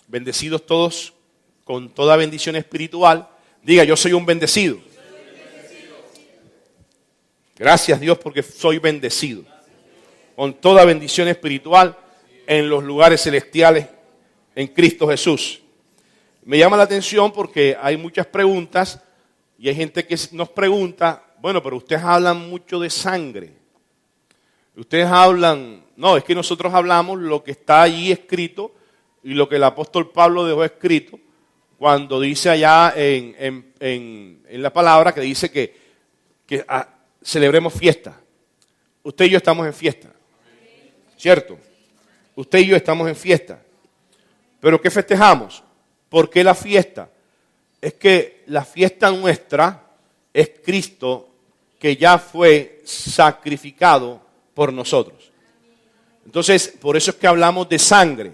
Bendecidos todos con toda bendición espiritual. Diga, yo soy un bendecido. Gracias Dios porque soy bendecido. Con toda bendición espiritual en los lugares celestiales en Cristo Jesús. Me llama la atención porque hay muchas preguntas y hay gente que nos pregunta, bueno, pero ustedes hablan mucho de sangre. Ustedes hablan, no, es que nosotros hablamos lo que está allí escrito y lo que el apóstol Pablo dejó escrito cuando dice allá en la palabra que dice que celebremos fiesta. Usted y yo estamos en fiesta, ¿cierto? Usted y yo estamos en fiesta. ¿Pero qué festejamos? ¿Por qué la fiesta? Es que la fiesta nuestra es Cristo que ya fue sacrificado por nosotros. Entonces, por eso es que hablamos de sangre.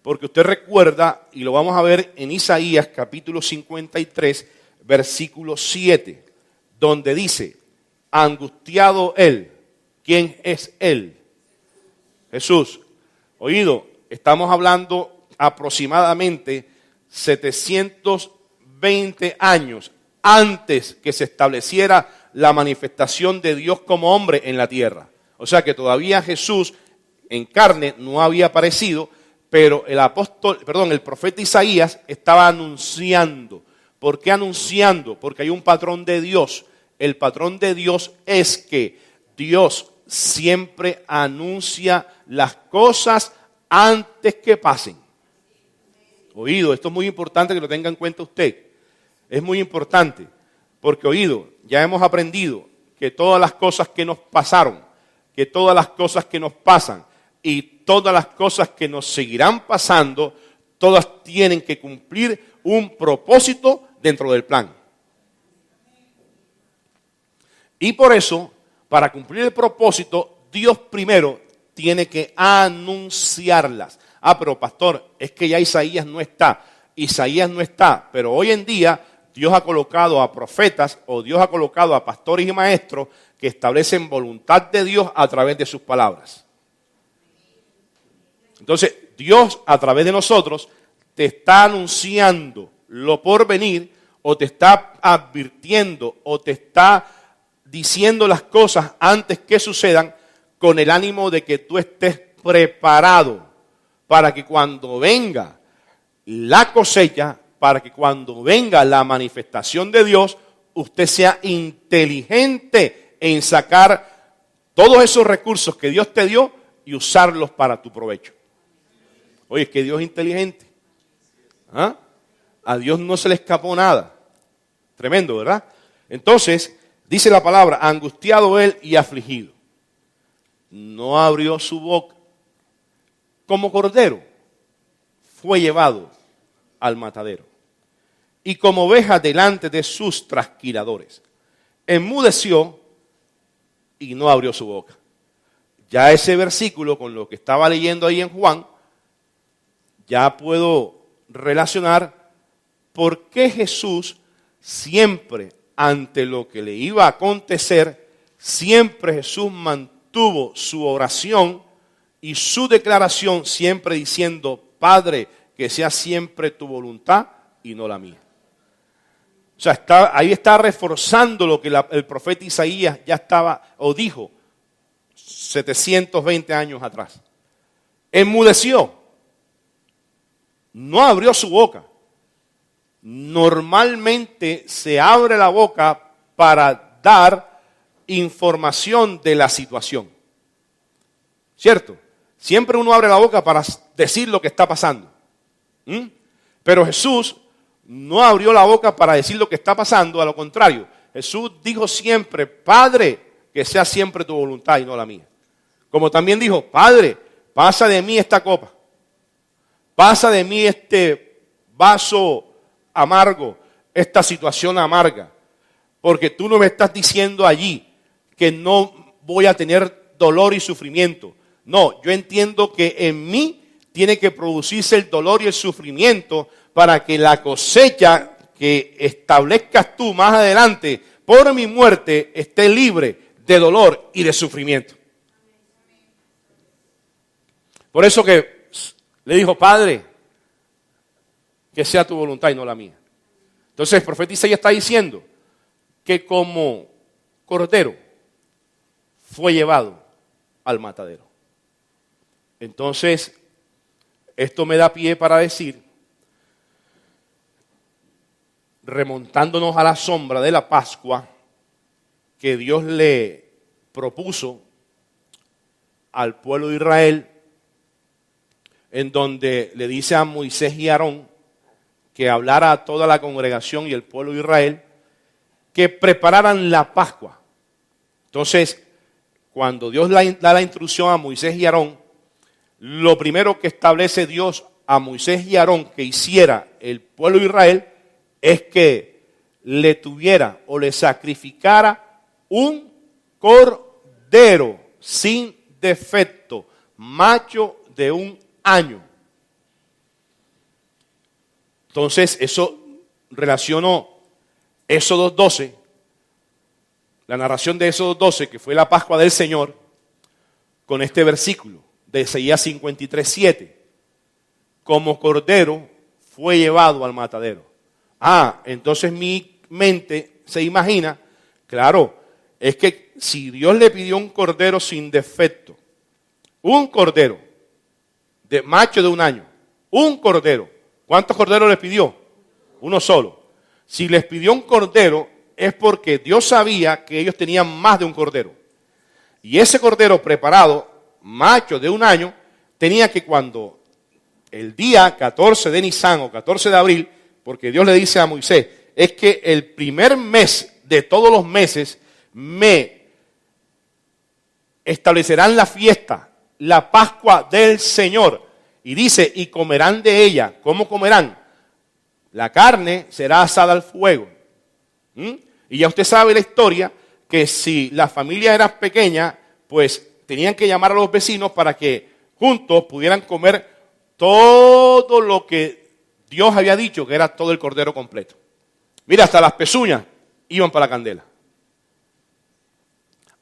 Porque usted recuerda, y lo vamos a ver en Isaías capítulo 53, versículo 7, donde dice, angustiado él. ¿Quién es él? Jesús. Oído, estamos hablando aproximadamente 720 años antes que se estableciera la manifestación de Dios como hombre en la tierra. O sea que todavía Jesús en carne no había aparecido, pero el profeta Isaías estaba anunciando. ¿Por qué anunciando? Porque hay un patrón de Dios. El patrón de Dios es que Dios siempre anuncia las cosas antes que pasen. Oído, esto es muy importante que lo tenga en cuenta usted. Es muy importante, porque oído, ya hemos aprendido que todas las cosas que nos pasaron, que todas las cosas que nos pasan y todas las cosas que nos seguirán pasando, todas tienen que cumplir un propósito dentro del plan. Y por eso, para cumplir el propósito, Dios primero tiene que anunciarlas. Ah, pero pastor, es que ya Isaías no está. Isaías no está, pero hoy en día Dios ha colocado a profetas o Dios ha colocado a pastores y maestros que establecen voluntad de Dios a través de sus palabras. Entonces, Dios a través de nosotros te está anunciando lo por venir o te está advirtiendo o te está diciendo las cosas antes que sucedan con el ánimo de que tú estés preparado para que cuando venga la cosecha, para que cuando venga la manifestación de Dios, usted sea inteligente en sacar todos esos recursos que Dios te dio y usarlos para tu provecho. Oye, es que Dios es inteligente. ¿Ah? A Dios no se le escapó nada. Tremendo, ¿verdad? Entonces, dice la palabra, angustiado él y afligido. No abrió su boca. Como cordero fue llevado al matadero. Y como oveja delante de sus trasquiladores. Enmudeció y no abrió su boca. Ya ese versículo con lo que estaba leyendo ahí en Juan, ya puedo relacionar por qué Jesús siempre, ante lo que le iba a acontecer, siempre Jesús mantuvo su oración y su declaración siempre diciendo, Padre, que sea siempre tu voluntad y no la mía. O sea, ahí está reforzando lo que el profeta Isaías ya estaba o dijo 720 años atrás. Enmudeció. No abrió su boca. Normalmente se abre la boca para dar información de la situación. ¿Cierto? Siempre uno abre la boca para decir lo que está pasando. Pero Jesús no abrió la boca para decir lo que está pasando, a lo contrario. Jesús dijo siempre, Padre, que sea siempre tu voluntad y no la mía. Como también dijo, Padre, pasa de mí esta copa. Pasa de mí este vaso amargo, esta situación amarga. Porque tú no me estás diciendo allí que no voy a tener dolor y sufrimiento. No, yo entiendo que en mí tiene que producirse el dolor y el sufrimiento para que la cosecha que establezcas tú más adelante por mi muerte esté libre de dolor y de sufrimiento. Por eso que le dijo, Padre, que sea tu voluntad y no la mía. Entonces el profeta Isaías está diciendo que como cordero fue llevado al matadero. Entonces, esto me da pie para decir, remontándonos a la sombra de la Pascua, que Dios le propuso al pueblo de Israel, en donde le dice a Moisés y Aarón que hablara a toda la congregación y el pueblo de Israel, que prepararan la Pascua. Entonces, cuando Dios da la instrucción a Moisés y Aarón, lo primero que establece Dios a Moisés y Aarón que hiciera el pueblo de Israel es que le tuviera o le sacrificara un cordero sin defecto, macho de 1 año. Entonces, eso relacionó Éxodo 12, la narración de Éxodo 12, que fue la Pascua del Señor, con este versículo de Isaías 53:7. Como cordero fue llevado al matadero. Entonces mi mente se imagina, claro, es que si Dios le pidió un cordero sin defecto, un cordero de macho de 1 año, un cordero, ¿cuántos corderos les pidió? Uno solo. Si les pidió un cordero es porque Dios sabía que ellos tenían más de un cordero. Y ese cordero preparado, macho de 1 año, tenía que cuando el día 14 de Nisan o 14 de abril, porque Dios le dice a Moisés, es que el primer mes de todos los meses me establecerán la fiesta, la Pascua del Señor. Y dice, y comerán de ella. ¿Cómo comerán? La carne será asada al fuego. Y ya usted sabe la historia, que si la familia era pequeña, pues tenían que llamar a los vecinos para que juntos pudieran comer todo lo que Dios había dicho, que era todo el cordero completo. Mira, hasta las pezuñas iban para la candela.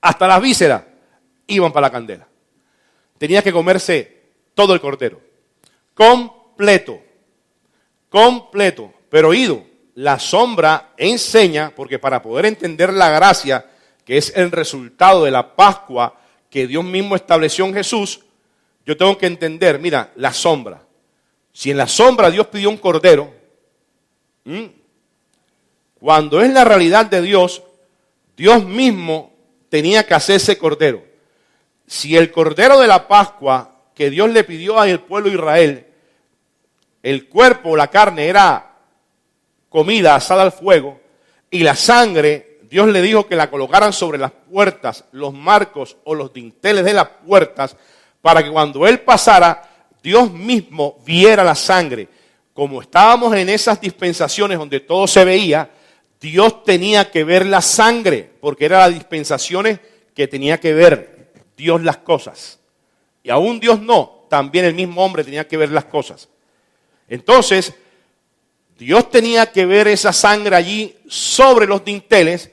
Hasta las vísceras iban para la candela. Tenía que comerse todo el cordero. Completo. Pero oído, la sombra enseña, porque para poder entender la gracia, que es el resultado de la Pascua que Dios mismo estableció en Jesús, yo tengo que entender, mira, la sombra. Si en la sombra Dios pidió un cordero, cuando es la realidad de Dios, Dios mismo tenía que hacerse cordero. Si el cordero de la Pascua que Dios le pidió al pueblo de Israel, el cuerpo, la carne era comida asada al fuego, y la sangre, Dios le dijo que la colocaran sobre las puertas, los marcos o los dinteles de las puertas, para que cuando Él pasara, Dios mismo viera la sangre. Como estábamos en esas dispensaciones donde todo se veía, Dios tenía que ver la sangre, porque eran las dispensaciones que tenía que ver Dios las cosas. Y aún Dios no, también el mismo hombre tenía que ver las cosas. Entonces, Dios tenía que ver esa sangre allí sobre los dinteles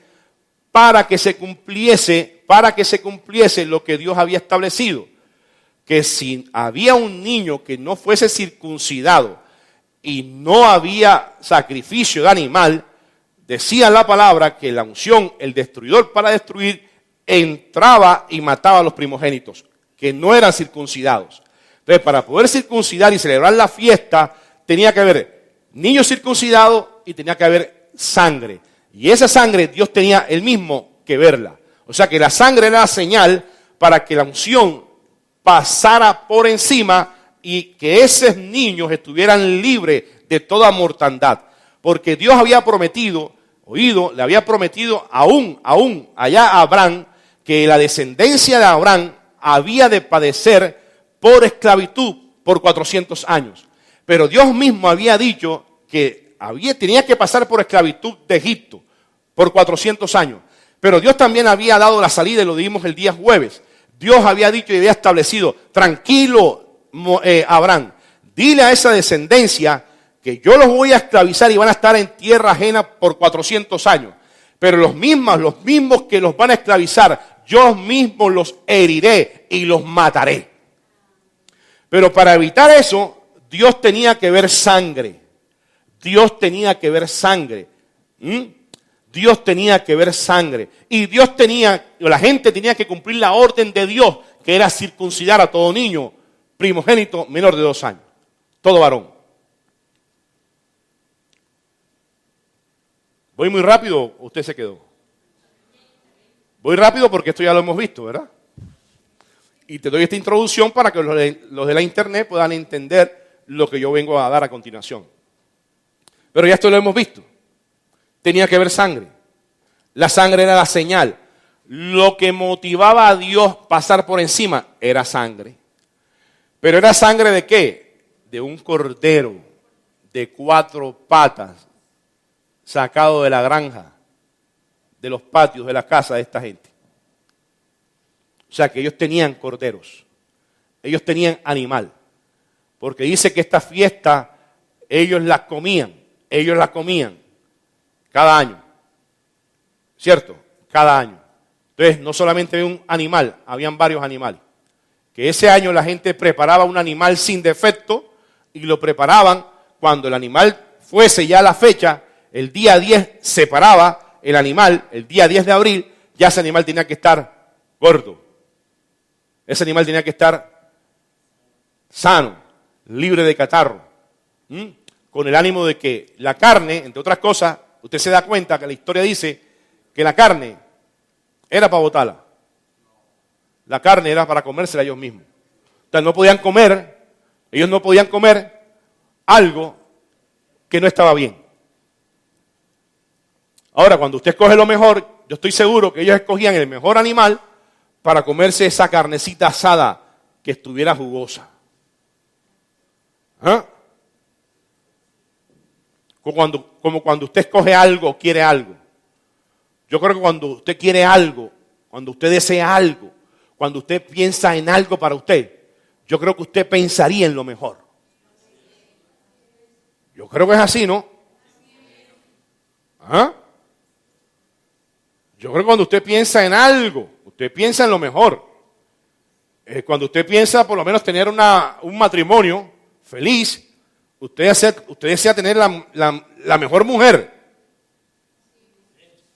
para que se cumpliese lo que Dios había establecido. Que si había un niño que no fuese circuncidado y no había sacrificio de animal, decía la palabra que la unción, el destruidor para destruir, entraba y mataba a los primogénitos, que no eran circuncidados. Entonces, para poder circuncidar y celebrar la fiesta, tenía que haber niño circuncidado y tenía que haber sangre. Y esa sangre Dios tenía él mismo que verla. O sea que la sangre era la señal para que la unción pasara por encima y que esos niños estuvieran libres de toda mortandad. Porque Dios había prometido, le había prometido aún allá a Abraham, que la descendencia de Abraham había de padecer por esclavitud por 400 años. Pero Dios mismo había dicho que tenía que pasar por esclavitud de Egipto por 400 años. Pero Dios también había dado la salida, y lo dimos el día jueves. Dios había dicho y había establecido, tranquilo Abraham, dile a esa descendencia que yo los voy a esclavizar y van a estar en tierra ajena por 400 años. Pero los mismos que los van a esclavizar, yo mismo los heriré y los mataré. Pero para evitar eso, Dios tenía que ver sangre. Dios tenía que ver sangre. Dios tenía que ver sangre. Y la gente tenía que cumplir la orden de Dios, que era circuncidar a todo niño primogénito menor de 2 años. Todo varón. ¿Voy muy rápido o usted se quedó? Voy rápido porque esto ya lo hemos visto, ¿verdad? Y te doy esta introducción para que los de la internet puedan entender lo que yo vengo a dar a continuación. Pero ya esto lo hemos visto. Tenía que haber sangre. La sangre era la señal. Lo que motivaba a Dios pasar por encima era sangre. ¿Pero era sangre de qué? De un cordero de 4 patas sacado de la granja, de los patios de la casa de esta gente. O sea que ellos tenían corderos, ellos tenían animal, porque dice que esta fiesta ellos la comían cada año, ¿cierto? Cada año. Entonces no solamente había un animal, habían varios animales. Que ese año la gente preparaba un animal sin defecto y lo preparaban cuando el animal fuese ya la fecha, el día 10 se paraba el animal, el día 10 de abril, ya ese animal tenía que estar gordo. Ese animal tenía que estar sano, libre de catarro, con el ánimo de que la carne, entre otras cosas, usted se da cuenta que la historia dice que la carne era para botarla. La carne era para comérsela ellos mismos. Entonces ellos no podían comer algo que no estaba bien. Ahora, cuando usted escoge lo mejor, yo estoy seguro que ellos escogían el mejor animal para comerse esa carnecita asada que estuviera jugosa. ¿Ah? Como cuando usted escoge algo, quiere algo. Yo creo que cuando usted quiere algo, cuando usted desea algo, cuando usted piensa en algo para usted, yo creo que usted pensaría en lo mejor. Yo creo que es así, ¿no? ¿Ah? Yo creo que cuando usted piensa en algo, usted piensa en lo mejor. Cuando usted piensa por lo menos tener un matrimonio feliz, usted desea tener la mejor mujer.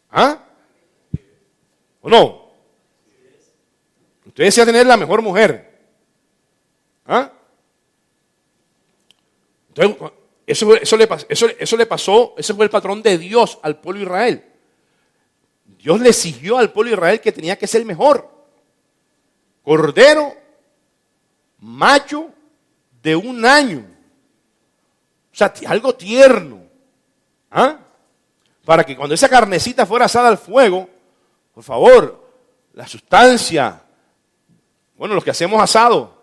¿Ah? ¿O no? Usted desea tener la mejor mujer. ¿Ah? Entonces, eso le pasó, ese fue el patrón de Dios al pueblo de Israel. Dios le exigió al pueblo de Israel que tenía que ser mejor. Cordero, macho de 1 año. O sea, algo tierno. ¿Ah? Para que cuando esa carnecita fuera asada al fuego, por favor, la sustancia, bueno, los que hacemos asado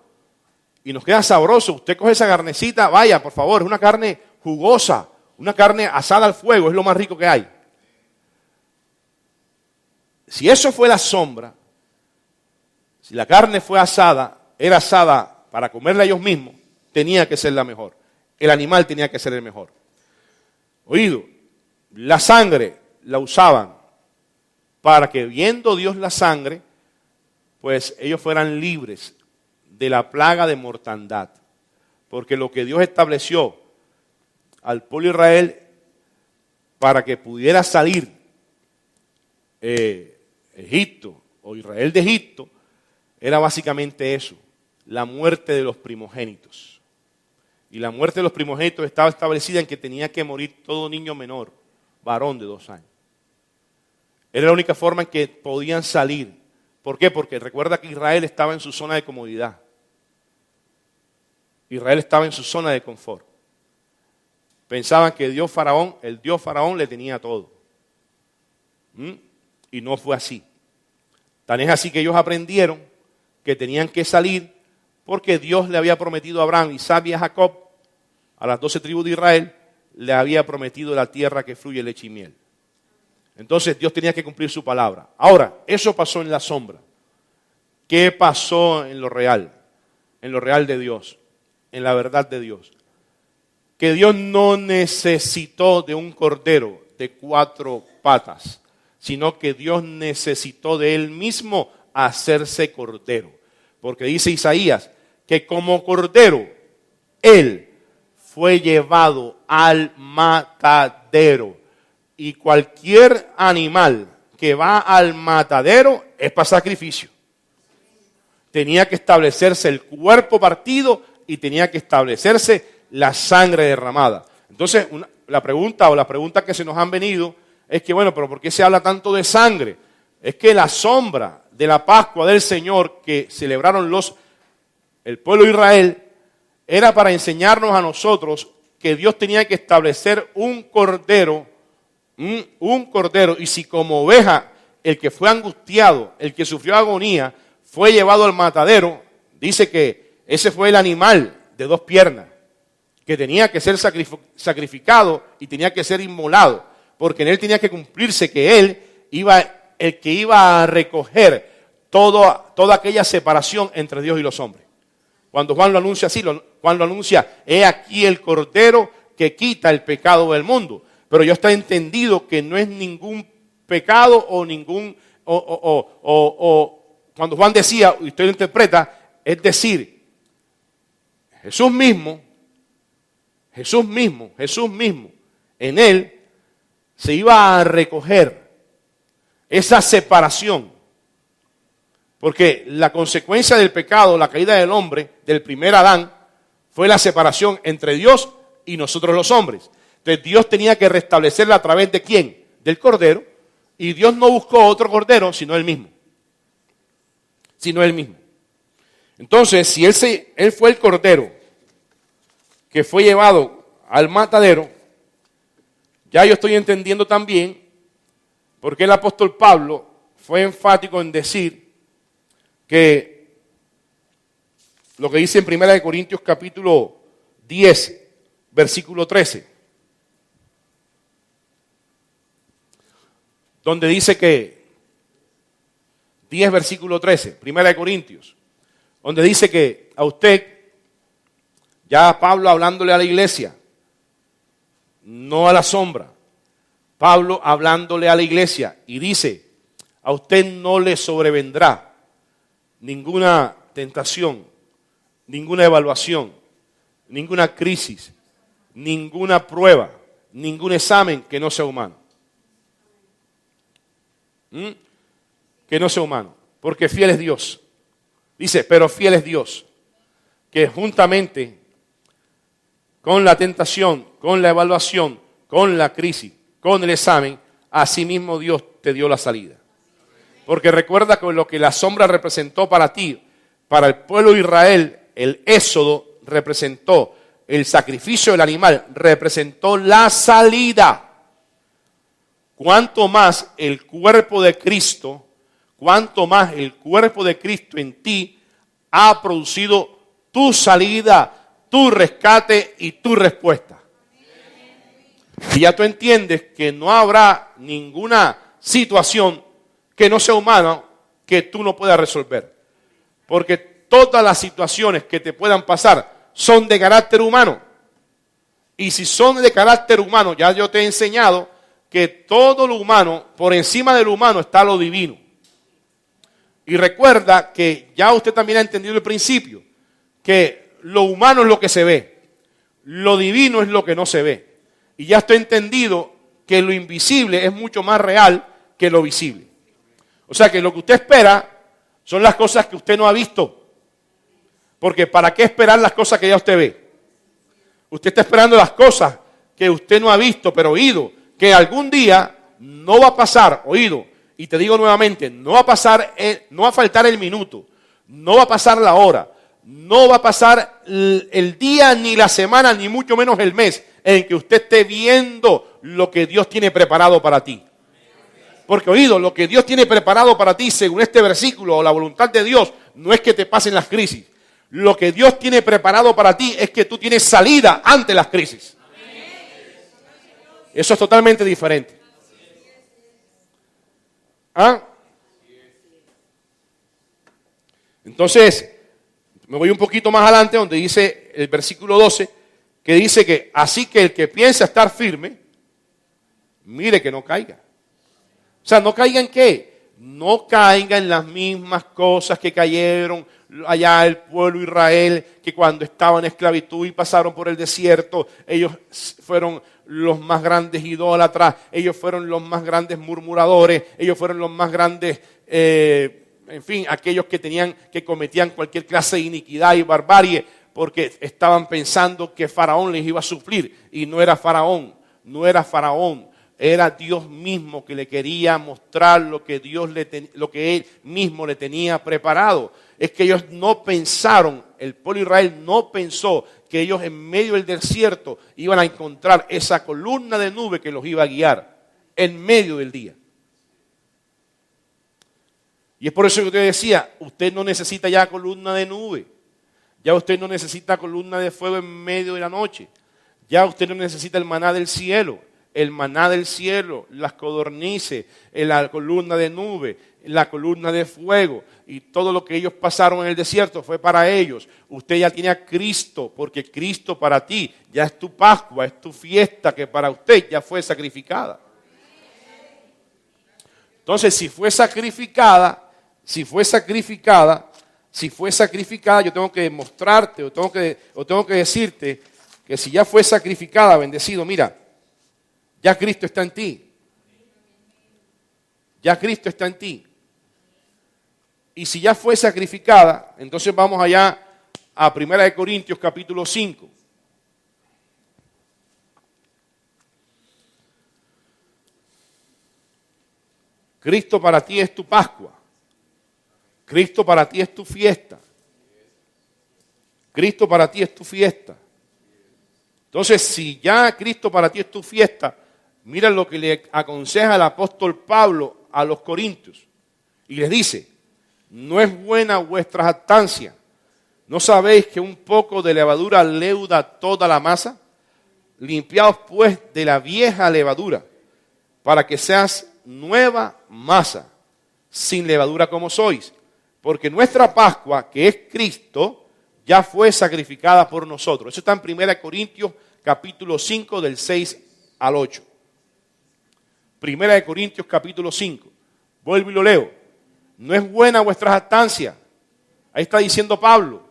y nos queda sabroso, usted coge esa carnecita, vaya, por favor, es una carne jugosa, una carne asada al fuego, es lo más rico que hay. Si eso fue la sombra, si la carne fue asada, era asada para comerla ellos mismos, tenía que ser la mejor. El animal tenía que ser el mejor. Oído, la sangre la usaban para que viendo Dios la sangre, pues ellos fueran libres de la plaga de mortandad. Porque lo que Dios estableció al pueblo de Israel para que pudiera salir Egipto o Israel de Egipto, era básicamente eso, la muerte de los primogénitos. Y la muerte de los primogénitos estaba establecida en que tenía que morir todo niño menor, varón de 2 años. Era la única forma en que podían salir. ¿Por qué? Porque recuerda que Israel estaba en su zona de comodidad. Israel estaba en su zona de confort. Pensaban que el dios Faraón le tenía todo. Y no fue así. Tan es así que ellos aprendieron que tenían que salir porque Dios le había prometido a Abraham, Isaac y a Jacob, a las 12 tribus de Israel, le había prometido la tierra que fluye leche y miel. Entonces Dios tenía que cumplir su palabra. Ahora, eso pasó en la sombra. ¿Qué pasó en lo real? En lo real de Dios, en la verdad de Dios. Que Dios no necesitó de un cordero de 4 patas, sino que Dios necesitó de Él mismo hacerse cordero. Porque dice Isaías que como cordero, Él fue llevado al matadero. Y cualquier animal que va al matadero es para sacrificio. Tenía que establecerse el cuerpo partido y tenía que establecerse la sangre derramada. Entonces, las preguntas que se nos han venido es que, bueno, pero ¿por qué se habla tanto de sangre? Es que la sombra de la Pascua del Señor que celebraron el pueblo de Israel era para enseñarnos a nosotros que Dios tenía que establecer un cordero, y si como oveja el que fue angustiado, el que sufrió agonía, fue llevado al matadero, dice que ese fue el animal de 2 piernas, que tenía que ser sacrificado y tenía que ser inmolado, porque en él tenía que cumplirse que el que iba a recoger toda aquella separación entre Dios y los hombres. Cuando Juan lo anuncia así, Juan lo anuncia, he aquí el Cordero que quita el pecado del mundo. Pero yo está entendido que no es ningún pecado cuando Juan decía, y usted lo interpreta, es decir, Jesús mismo, en él se iba a recoger esa separación. Porque la consecuencia del pecado, la caída del hombre, del primer Adán, fue la separación entre Dios y nosotros los hombres. Entonces Dios tenía que restablecerla a través de ¿quién? Del Cordero. Y Dios no buscó otro Cordero, sino Él mismo. Entonces, si Él fue el Cordero que fue llevado al matadero, ya yo estoy entendiendo también por qué el apóstol Pablo fue enfático en decir que lo que dice en 1 Corintios capítulo 10, versículo 13, donde dice que, 10 versículo 13, 1 Corintios, donde dice que a usted, ya Pablo hablándole a la iglesia, no a la sombra, Pablo hablándole a la iglesia y dice, a usted no le sobrevendrá ninguna tentación, ninguna evaluación, ninguna crisis, ninguna prueba, ningún examen que no sea humano. Que no sea humano, porque fiel es Dios. Dice, pero fiel es Dios, que juntamente con la tentación, con la evaluación, con la crisis, con el examen, asimismo Dios te dio la salida. Porque recuerda que lo que la sombra representó para ti, para el pueblo de Israel, el éxodo representó el sacrificio del animal, representó la salida. Cuanto más el cuerpo de Cristo en ti ha producido tu salida, tu rescate y tu respuesta. Y ya tú entiendes que no habrá ninguna situación que no sea humana que tú no puedas resolver. Porque todas las situaciones que te puedan pasar son de carácter humano. Y si son de carácter humano, ya yo te he enseñado que todo lo humano, por encima de lo humano está lo divino. Y recuerda que ya usted también ha entendido el principio, que lo humano es lo que se ve, lo divino es lo que no se ve. Y ya estoy entendido que lo invisible es mucho más real que lo visible. O sea que lo que usted espera son las cosas que usted no ha visto. Porque ¿para qué esperar las cosas que ya usted ve? Usted está esperando las cosas que usted no ha visto, pero oído, que algún día no va a pasar, oído, y te digo nuevamente, no va a faltar el minuto, no va a pasar la hora, no va a pasar el día, ni la semana, ni mucho menos el mes en que usted esté viendo lo que Dios tiene preparado para ti. Porque oído, lo que Dios tiene preparado para ti, según este versículo, o la voluntad de Dios, no es que te pasen las crisis. Lo que Dios tiene preparado para ti es que tú tienes salida ante las crisis. Eso es totalmente diferente. ¿Ah? Entonces, me voy un poquito más adelante donde dice el versículo 12, que dice que así que el que piensa estar firme, mire que no caiga. O sea, ¿no caiga en qué? no caiga en las mismas cosas que cayeron allá el pueblo de Israel, que cuando estaban en esclavitud y pasaron por el desierto, ellos fueron los más grandes idólatras, ellos fueron los más grandes murmuradores, ellos fueron los más grandes, en fin, aquellos que cometían cualquier clase de iniquidad y barbarie, porque estaban pensando que Faraón les iba a suplir, y no era Faraón, era Dios mismo que le quería mostrar lo que Él mismo le tenía preparado. Es que ellos no pensaron, el pueblo de Israel no pensó que ellos en medio del desierto iban a encontrar esa columna de nube que los iba a guiar en medio del día. Y es por eso que usted decía, usted no necesita ya columna de nube, ya usted no necesita columna de fuego en medio de la noche, ya usted no necesita el maná del cielo. El maná del cielo, las codornices, la columna de nube, la columna de fuego y todo lo que ellos pasaron en el desierto fue para ellos. Usted ya tiene a Cristo, porque Cristo para ti ya es tu Pascua, es tu fiesta que para usted ya fue sacrificada. Entonces, si fue sacrificada, yo tengo que demostrarte o tengo que decirte que si ya fue sacrificada, bendecido, mira, ya Cristo está en ti. Ya Cristo está en ti. Y si ya fue sacrificada, entonces vamos allá a 1 Corintios capítulo 5. Cristo para ti es tu Pascua. Cristo para ti es tu fiesta. Cristo para ti es tu fiesta. Entonces, si ya Cristo para ti es tu fiesta, mira lo que le aconseja el apóstol Pablo a los corintios. Y les dice, no es buena vuestra jactancia. ¿No sabéis que un poco de levadura leuda toda la masa? Limpiaos pues de la vieja levadura, para que seas nueva masa, sin levadura como sois. Porque nuestra Pascua, que es Cristo, ya fue sacrificada por nosotros. Eso está en 1 Corintios capítulo 5 del 6 al 8. 1 Corintios capítulo 5. Vuelvo y lo leo. No es buena vuestra jactancia. Ahí está diciendo Pablo.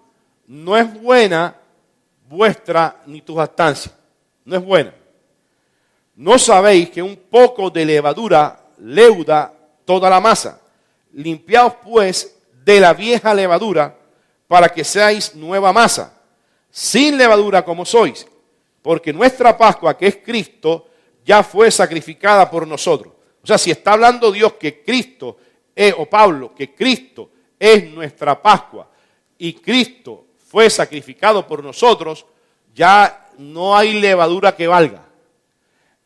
No es buena vuestra ni tu jactancia. No es buena. ¿No sabéis que un poco de levadura leuda toda la masa? Limpiaos pues de la vieja levadura para que seáis nueva masa, sin levadura como sois. Porque nuestra Pascua, que es Cristo, ya fue sacrificada por nosotros. O sea, si está hablando Dios que Cristo es, o Pablo, que Cristo es nuestra Pascua y Cristo fue sacrificado por nosotros, ya no hay levadura que valga.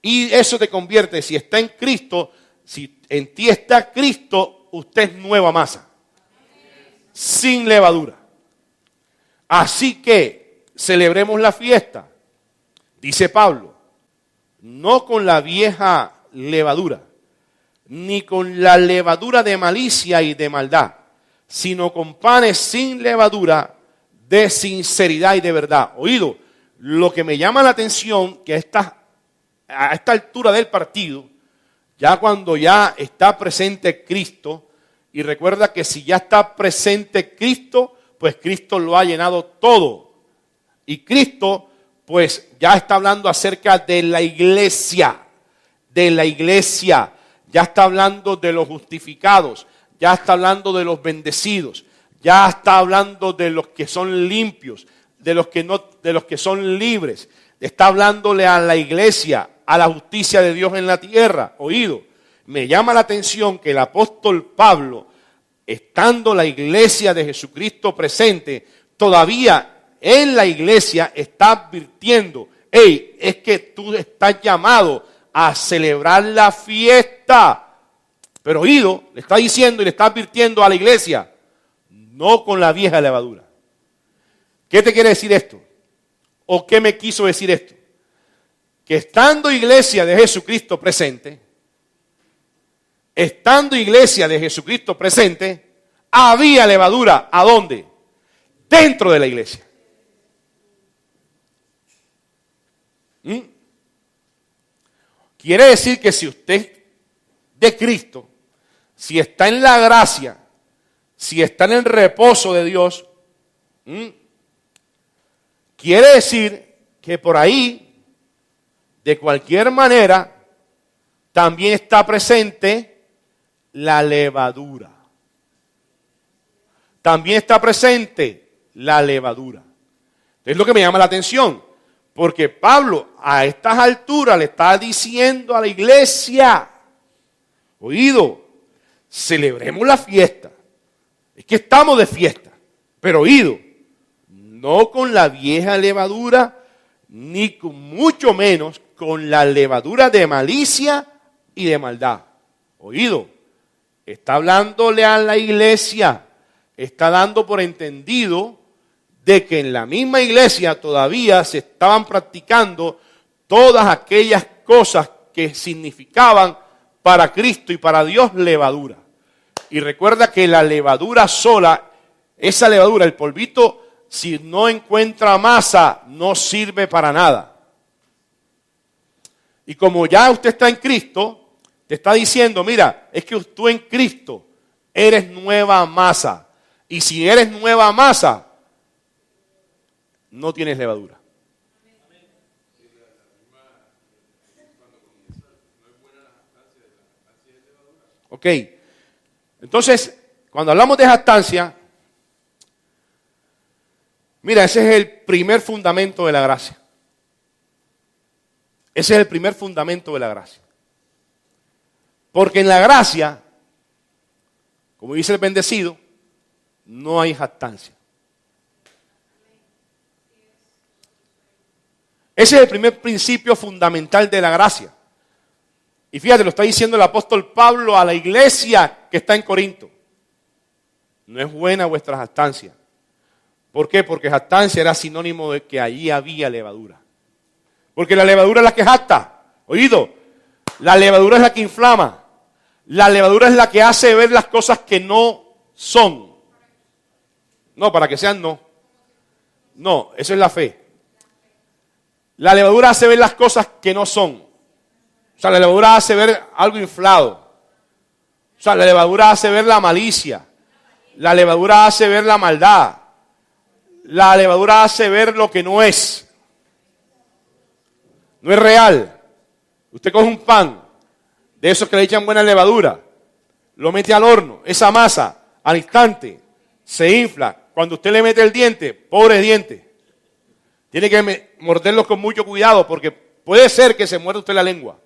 Y eso te convierte, si está en Cristo, si en ti está Cristo, usted es nueva masa, sin levadura. Así que celebremos la fiesta, dice Pablo, no con la vieja levadura, ni con la levadura de malicia y de maldad, sino con panes sin levadura de sinceridad y de verdad. Oído, lo que me llama la atención, que a esta altura del partido, ya cuando ya está presente Cristo, y recuerda que si ya está presente Cristo, pues Cristo lo ha llenado todo. Y Cristo, pues ya está hablando acerca de la iglesia, ya está hablando de los justificados, ya está hablando de los bendecidos, ya está hablando de los que son limpios, de los que son libres, está hablándole a la iglesia, a la justicia de Dios en la tierra. Oído, me llama la atención que el apóstol Pablo, estando la iglesia de Jesucristo presente, todavía en la iglesia está advirtiendo, hey, es que tú estás llamado a celebrar la fiesta. Pero oído, le está diciendo y le está advirtiendo a la iglesia, no con la vieja levadura. ¿Qué te quiere decir esto? ¿O qué me quiso decir esto? Que estando iglesia de Jesucristo presente, había levadura. ¿A dónde? Dentro de la iglesia. Quiere decir que si usted de Cristo, si está en la gracia, si está en el reposo de Dios, quiere decir que por ahí, de cualquier manera, también está presente la levadura. También está presente la levadura. Es lo que me llama la atención, porque Pablo a estas alturas le está diciendo a la iglesia, oído, celebremos la fiesta. Es que estamos de fiesta, pero oído, no con la vieja levadura, ni con mucho menos con la levadura de malicia y de maldad. Oído, está hablándole a la iglesia, está dando por entendido de que en la misma iglesia todavía se estaban practicando todas aquellas cosas que significaban para Cristo y para Dios levadura. Y recuerda que la levadura sola, esa levadura, el polvito, si no encuentra masa, no sirve para nada. Y como ya usted está en Cristo, te está diciendo, mira, es que tú en Cristo eres nueva masa. Y si eres nueva masa, no tienes levadura. Ok, entonces, cuando hablamos de jactancia, mira, ese es el primer fundamento de la gracia. Ese es el primer fundamento de la gracia. Porque en la gracia, como dice el bendecido, no hay jactancia. Ese es el primer principio fundamental de la gracia. Y fíjate, lo está diciendo el apóstol Pablo a la iglesia que está en Corinto. No es buena vuestra jactancia. ¿Por qué? Porque jactancia era sinónimo de que allí había levadura. Porque la levadura es la que jacta. Oído, la levadura es la que inflama. La levadura es la que hace ver las cosas que no son. No, para que sean no. No, eso es la fe. La levadura hace ver las cosas que no son. O sea, la levadura hace ver algo inflado. O sea, la levadura hace ver la malicia. La levadura hace ver la maldad. La levadura hace ver lo que no es. No es real. Usted coge un pan, de esos que le echan buena levadura, lo mete al horno, esa masa, al instante, se infla. Cuando usted le mete el diente, pobre diente, tiene que morderlos con mucho cuidado, porque puede ser que se muerda usted la lengua.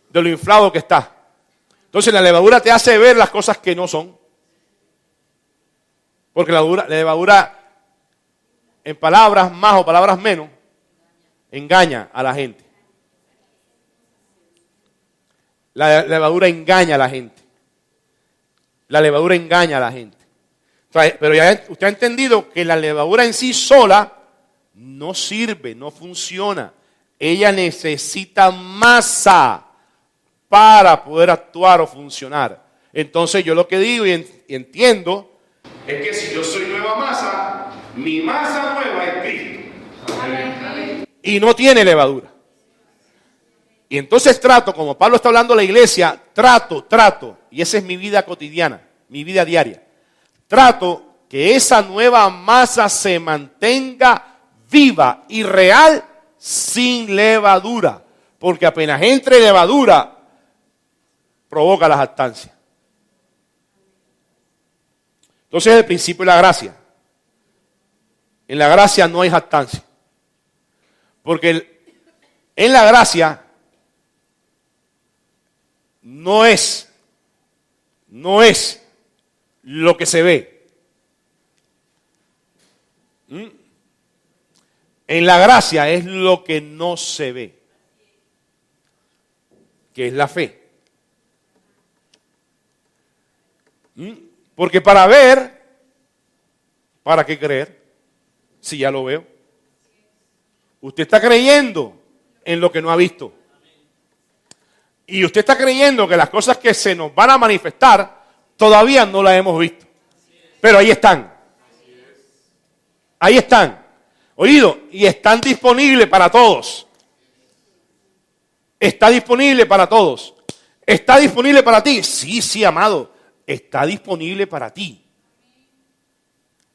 De lo inflado que está. Entonces la levadura te hace ver las cosas que no son. Porque la levadura, en palabras más o palabras menos, engaña a la gente. La levadura engaña a la gente. La levadura engaña a la gente. Pero ya usted ha entendido que la levadura en sí sola no sirve, no funciona. Ella necesita masa para poder actuar o funcionar. Entonces yo lo que digo y entiendo es que si yo soy nueva masa, mi masa nueva es Cristo. Amén. Y no tiene levadura. Y entonces trato, como Pablo está hablando a la iglesia, trato, y esa es mi vida cotidiana, mi vida diaria. Trato que esa nueva masa se mantenga viva y real sin levadura. Porque apenas entre levadura, provoca la jactancia. Entonces es el principio de la gracia. En la gracia no hay jactancia. Porque en la gracia no es lo que se ve. En la gracia es lo que no se ve, que es la fe. Porque para ver, ¿para qué creer? Si ya lo veo. Usted está creyendo en lo que no ha visto. Y usted está creyendo que las cosas que se nos van a manifestar todavía no las hemos visto. Pero ahí están. Ahí están. Oído, y están disponibles para todos. Está disponible para todos. ¿Está disponible para ti? Sí, sí, amado. Está disponible para ti.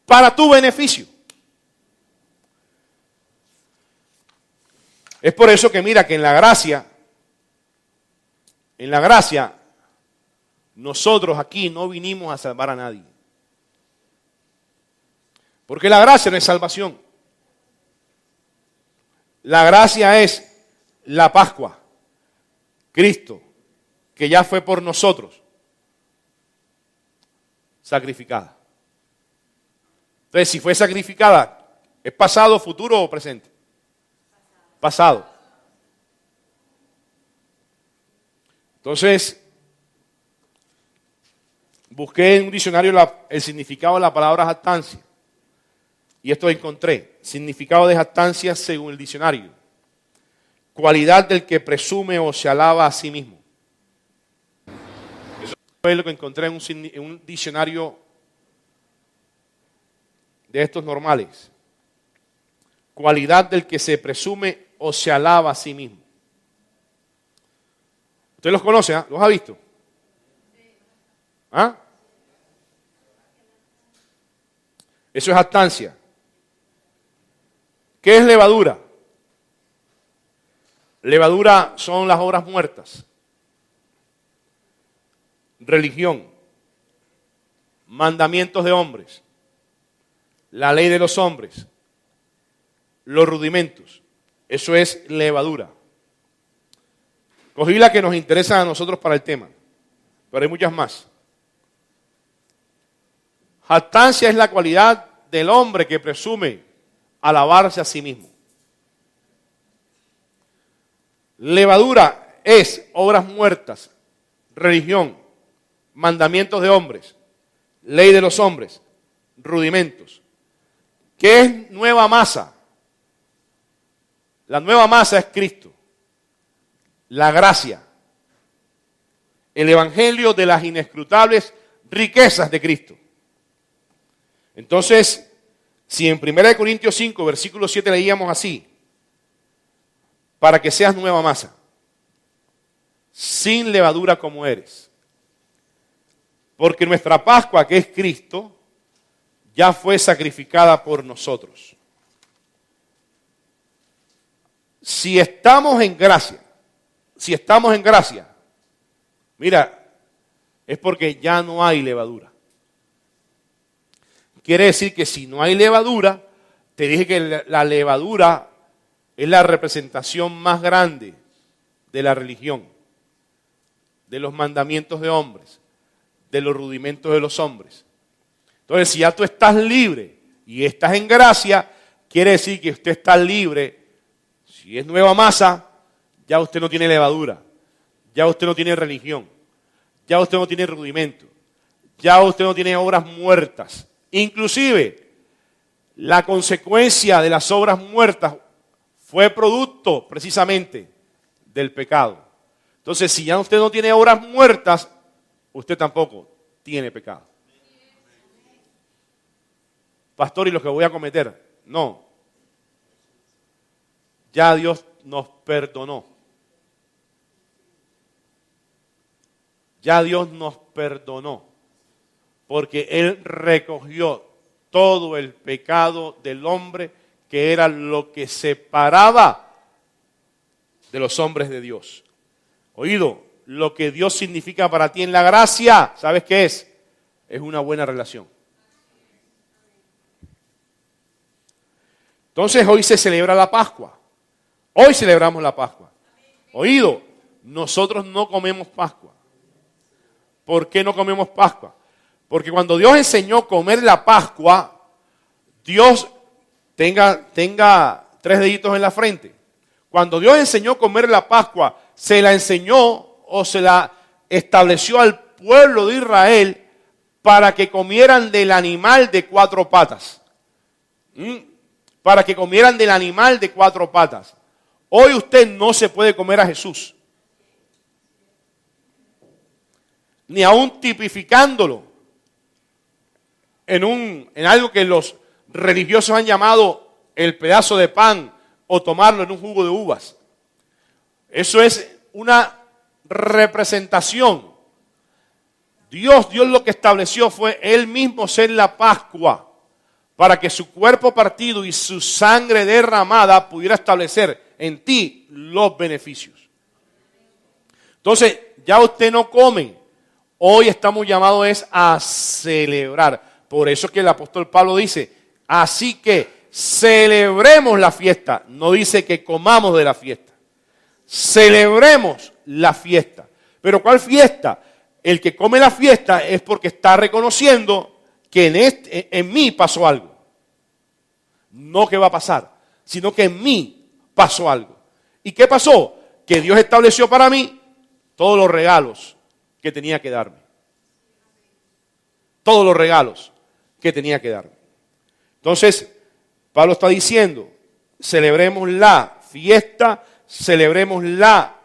Para tu beneficio. Es por eso que mira que en la gracia, nosotros aquí no vinimos a salvar a nadie. Porque la gracia no es salvación. La gracia es la Pascua. Cristo, que ya fue por nosotros, sacrificada. Entonces, si fue sacrificada, ¿es pasado, futuro o presente? Pasado. Entonces, busqué en un diccionario el significado de la palabra jactancia. Y esto encontré. Significado de jactancia según el diccionario. Cualidad del que presume o se alaba a sí mismo. Eso fue lo que encontré en un diccionario de estos normales. Cualidad del que se presume o se alaba a sí mismo. ¿Usted los conoce? ¿Ah? ¿Los ha visto? ¿Ah? Eso es jactancia. ¿Qué es levadura? Levadura son las obras muertas. Religión. Mandamientos de hombres. La ley de los hombres. Los rudimentos. Eso es levadura. Cogí la que nos interesa a nosotros para el tema, pero hay muchas más. Jactancia es la cualidad del hombre que presume alabarse a sí mismo. Levadura es obras muertas, religión, mandamientos de hombres, ley de los hombres, rudimentos. ¿Qué es nueva masa? La nueva masa es Cristo, la gracia, el evangelio de las inescrutables riquezas de Cristo. Entonces, si en 1 Corintios 5, versículo 7 leíamos así, para que seas nueva masa, sin levadura como eres. Porque nuestra Pascua, que es Cristo, ya fue sacrificada por nosotros. Si estamos en gracia, mira, es porque ya no hay levadura. Quiere decir que si no hay levadura, te dije que la levadura es la representación más grande de la religión, de los mandamientos de hombres, de los rudimentos de los hombres. Entonces, si ya tú estás libre y estás en gracia, quiere decir que usted está libre. Si es nueva masa, ya usted no tiene levadura, ya usted no tiene religión, ya usted no tiene rudimento, ya usted no tiene obras muertas. Inclusive, la consecuencia de las obras muertas fue producto precisamente del pecado. Entonces, si ya usted no tiene obras muertas, usted tampoco tiene pecado. Pastor, ¿y lo que voy a cometer? No. Ya Dios nos perdonó. Ya Dios nos perdonó. Porque Él recogió todo el pecado del hombre, que era lo que separaba de los hombres de Dios. Oído, lo que Dios significa para ti en la gracia, ¿sabes qué es? Es una buena relación. Entonces hoy se celebra la Pascua. Hoy celebramos la Pascua. Oído, nosotros no comemos Pascua. ¿Por qué no comemos Pascua? Porque cuando Dios enseñó a comer la Pascua, Dios tenga 3 deditos en la frente. Cuando Dios enseñó a comer la Pascua, se la enseñó o se la estableció al pueblo de Israel para que comieran del animal de 4 patas. Para que comieran del animal de 4 patas. Hoy usted no se puede comer a Jesús. Ni aún tipificándolo en algo que los religiosos han llamado el pedazo de pan o tomarlo en un jugo de uvas. Eso es una representación. Dios lo que estableció fue Él mismo ser la Pascua para que su cuerpo partido y su sangre derramada pudiera establecer en ti los beneficios. Entonces, ya usted no come. Hoy estamos llamados a celebrar. Por eso es que el apóstol Pablo dice, así que celebremos la fiesta. No dice que comamos de la fiesta. Celebremos la fiesta. ¿Pero cuál fiesta? El que come la fiesta es porque está reconociendo que en mí pasó algo. No que va a pasar, sino que en mí pasó algo. ¿Y qué pasó? Que Dios estableció para mí todos los regalos que tenía que darme. Todos los regalos que tenía que darme. Entonces, Pablo está diciendo, celebremos la fiesta, celebremos la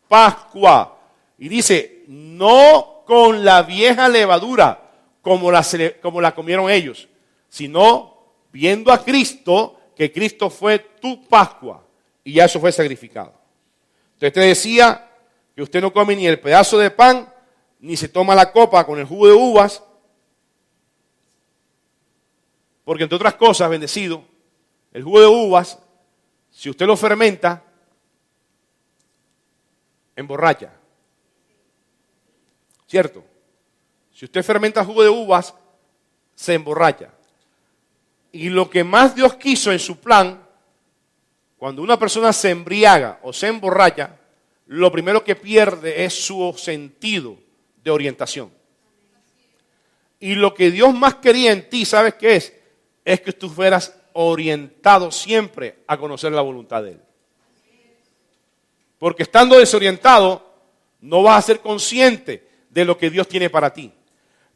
Pascua. Y dice, no con la vieja levadura como la comieron ellos, sino viendo a Cristo, que Cristo fue tu Pascua y ya eso fue sacrificado. Entonces te decía que usted no come ni el pedazo de pan, ni se toma la copa con el jugo de uvas, porque entre otras cosas, bendecido, el jugo de uvas, si usted lo fermenta, emborracha. ¿Cierto? Si usted fermenta jugo de uvas, se emborracha. Y lo que más Dios quiso en su plan, cuando una persona se embriaga o se emborracha, lo primero que pierde es su sentido de orientación. Y lo que Dios más quería en ti, ¿sabes qué es? Es que tú fueras orientado siempre a conocer la voluntad de Él. Porque estando desorientado, no vas a ser consciente de lo que Dios tiene para ti.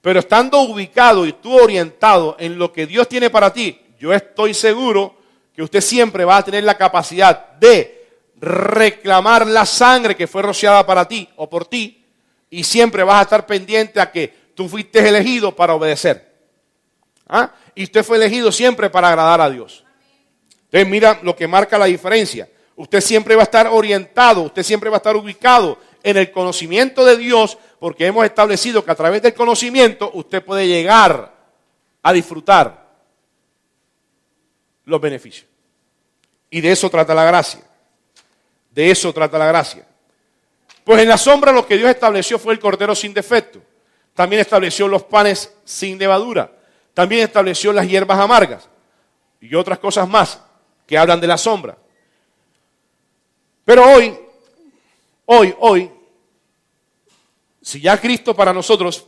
Pero estando ubicado y tú orientado en lo que Dios tiene para ti, yo estoy seguro que usted siempre va a tener la capacidad de reclamar la sangre que fue rociada para ti o por ti, y siempre vas a estar pendiente a que tú fuiste elegido para obedecer. ¿Ah? Y usted fue elegido siempre para agradar a Dios. Entonces mira lo que marca la diferencia. Usted siempre va a estar orientado, usted siempre va a estar ubicado en el conocimiento de Dios, porque hemos establecido que a través del conocimiento usted puede llegar a disfrutar los beneficios. Y de eso trata la gracia. De eso trata la gracia. Pues en la sombra lo que Dios estableció fue el cordero sin defecto. También estableció los panes sin levadura. También estableció las hierbas amargas. Y otras cosas más que hablan de la sombra. Pero hoy, si ya Cristo para nosotros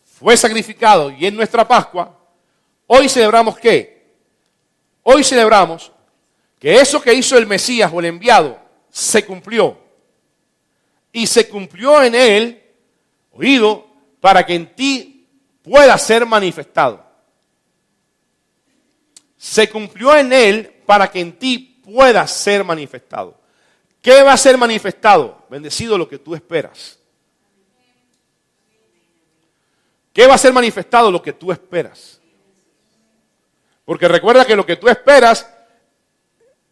fue sacrificado y es nuestra Pascua, hoy celebramos ¿qué? Hoy celebramos que eso que hizo el Mesías o el enviado se cumplió. Y se cumplió en Él, oído, para que en ti pueda ser manifestado. Se cumplió en Él para que en ti pueda ser manifestado. ¿Qué va a ser manifestado? Bendecido lo que tú esperas. ¿Qué va a ser manifestado? Lo que tú esperas. Porque recuerda que lo que tú esperas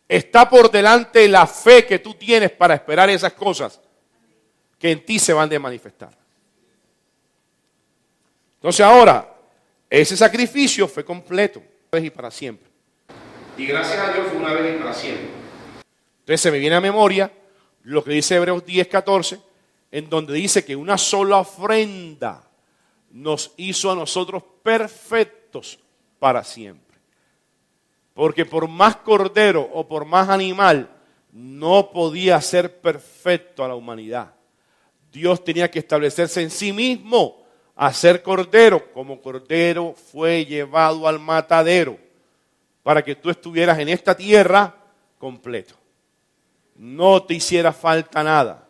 está por delante la fe que tú tienes para esperar esas cosas que en ti se van de manifestar. Entonces ahora, ese sacrificio fue completo, una vez y para siempre. Y gracias a Dios fue una vez y para siempre. Entonces se me viene a memoria lo que dice Hebreos 10:14, en donde dice que una sola ofrenda nos hizo a nosotros perfectos para siempre. Porque por más cordero o por más animal no podía ser perfecto a la humanidad. Dios tenía que establecerse en sí mismo a ser cordero, como cordero fue llevado al matadero, para que tú estuvieras en esta tierra completo. No te hiciera falta nada,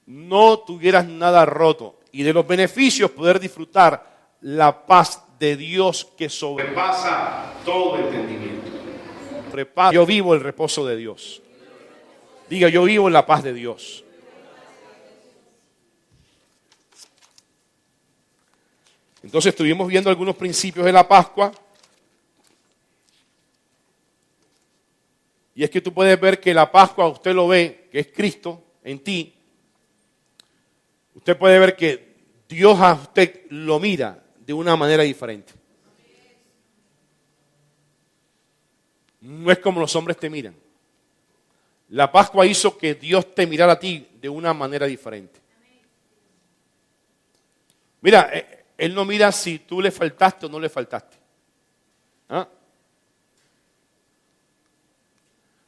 no tuvieras nada roto, y de los beneficios poder disfrutar la paz de Dios que sobrepasa todo entendimiento. Yo vivo el reposo de Dios. Diga, yo vivo en la paz de Dios. Entonces estuvimos viendo algunos principios de la Pascua. Y es que tú puedes ver que la Pascua, usted lo ve, que es Cristo en ti. usted puede ver que Dios a usted lo mira de una manera diferente. No es como los hombres te miran. La Pascua hizo que Dios te mirara a ti de una manera diferente. Mira, Él no mira si tú le faltaste o no le faltaste. ¿Ah?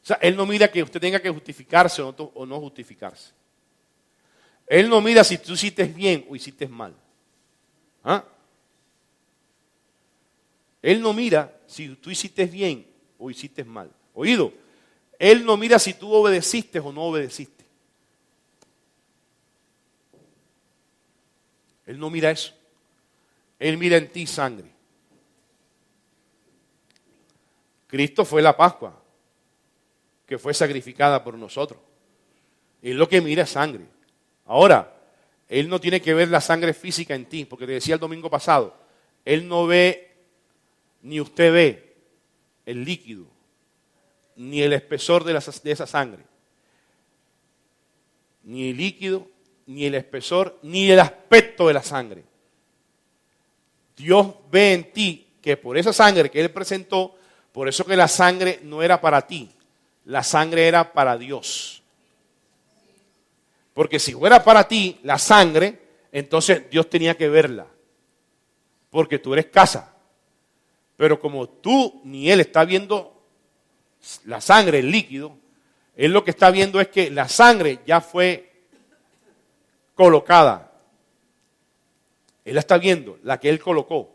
O sea, Él no mira que usted tenga que justificarse o no justificarse. Él no mira si tú hiciste bien o hiciste mal. ¿Ah? Él no mira si tú hiciste bien o hiciste mal. Oído, Él no mira si tú obedeciste o no obedeciste. Él no mira eso. Él mira en ti sangre. Cristo fue la Pascua que fue sacrificada por nosotros. Él lo que mira es sangre. Ahora, Él no tiene que ver la sangre física en ti, porque te decía el domingo pasado, Él no ve, ni usted ve, el líquido, ni el espesor de esa sangre. Ni el líquido, ni el espesor, ni el aspecto de la sangre. Dios ve en ti que por esa sangre que Él presentó, por eso que la sangre no era para ti, la sangre era para Dios. Porque si fuera para ti la sangre, entonces Dios tenía que verla. Porque tú eres casa. Pero como tú ni Él está viendo la sangre, el líquido, Él lo que está viendo es que la sangre ya fue colocada. Él la está viendo, la que Él colocó.